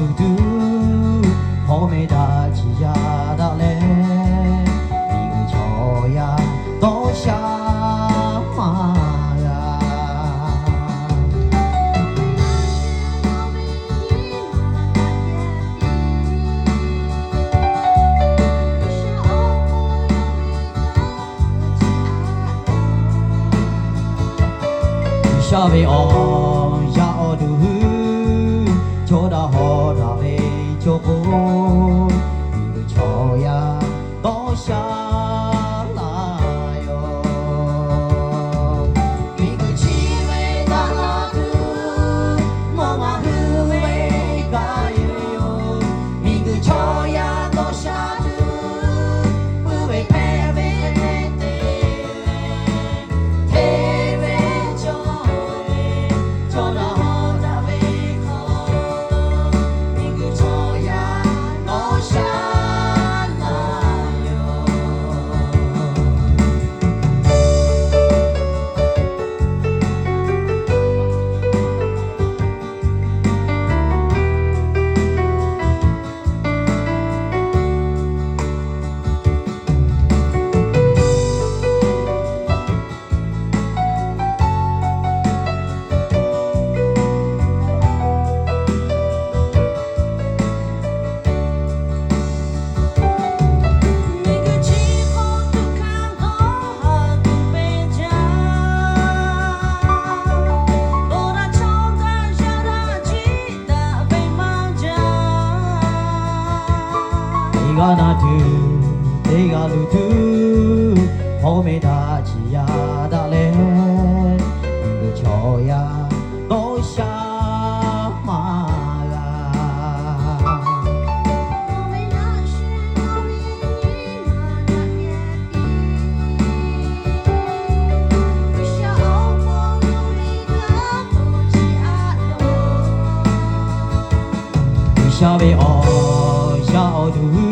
တူတူဖော်မေတာချီရတာလဲဒီကိုချော်ရတော့ရှာမှာရာရှာဘေအောင်ရအောင်တူချောတာဟောတာပဲချိုးဖို့ဒီလိုချော်ရတော့ရှာလာရောဒီကိုချီဝဲတာလာတူမမဟူဝဲကာယောဒီကိုချော်ရတော့ရှာတူဝဲဝဲပဲပဲကနာတူဒေကလူတူဟောမေတာချီရတာလဲဒီလိုချော်ရတော့ရှာမှာရာရှာဘေအော်ရအောင်တူ